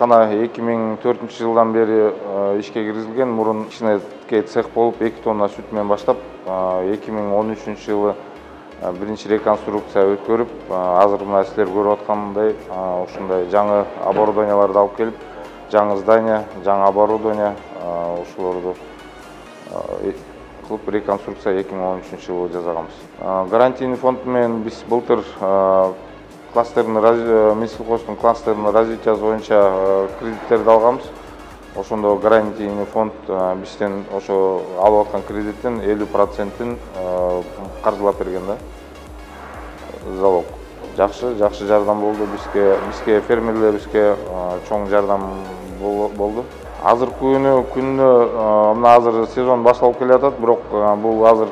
ишкана 2004 жылдан бери ишке киргизилген. Мурун кичине цех болуп 2 тонна сүт менен баштап 2013 жылы биринчи реконструкция өткөрүп, азыр мына силер көрүп аткандай ушундай жаңы оборудованияларды алып келип, жаңы здание, жаңы оборудование ушулорду кылып реконструкция 2013 жылы жасаганбыз. Гарантийный фонд менен биз былтыр Минсельхоздун кластерный развитиясы боюнча кредиттерди алганбыз. Ошондо гарантийный фонд бизден ошо алып аткан кредиттин 50%-ин каржылап берген да. Залог. Жакшы жардам болду бизге фермерлерибизге чоң жардам болду. Азыркы күнүнө мына азыр сезон башталып келатат, бирок бул азыр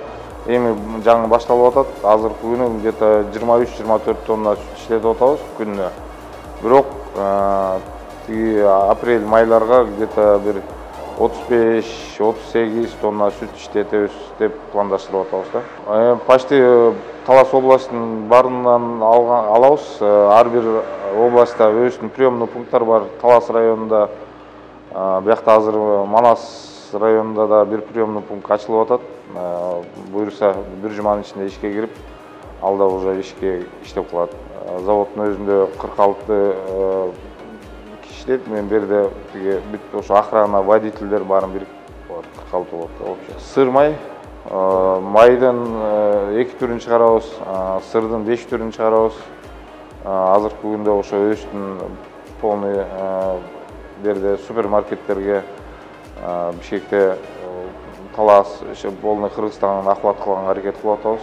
эми жаңы башталып атат. Азыркы күнү где-то 23-24 тонна сүт иштетип атабыз күнүнө. Бирок апрель майларга где-то бир 35-38 тонна сүт иштетебиз деп пландаштырып атабыз да. Почти Талас областынын баарынан алабыз. Ар бир областта өзүнүн приемный пункттар бар. Талас районунда, биякта азыр Манас районунда да бир приемный пункт ачылып атат. Буюрса бир жуманын ичинде ишке кирип, алда уже иштеп калат. Заводдун өзүндө 46 киши иштейт. Мен берде бүт ошо охрана, водительдер баарын бирик 46 болот. Сыр май, майдын 2 түрүн чыгарабыз, сырдын 5 түрүн чыгарабыз. Азыркы күндө ошо өстүн полный берде супермаркеттерге Бишкекте Талас, полный Кыргызстанга ахват кылганга аракет кылып атабыз.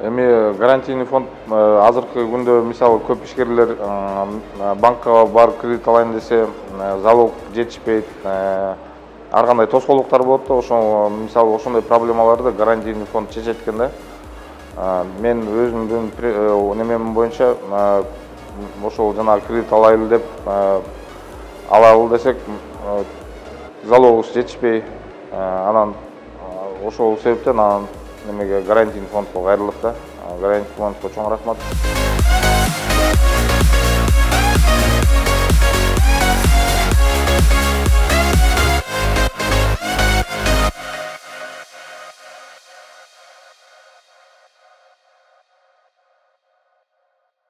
Эми гарантийный фонд азыркы күндө мисалы көп ишкерлер банкка барып кредит алайын десе, залог жетишпейт, ар кандай тоскоолдуктар болот да. Ошо мисалы ошондой проблемаларды гарантийный фонд чечет экен да. Мен өзүмдүн немем боюнча ошол жана кредит алайлы деп алалы десек, залогубуз жетишпей, анан ошол себептен анан немеге гарантийный фондко кайрылдык да. Гарантийный фондко чоң рахмат.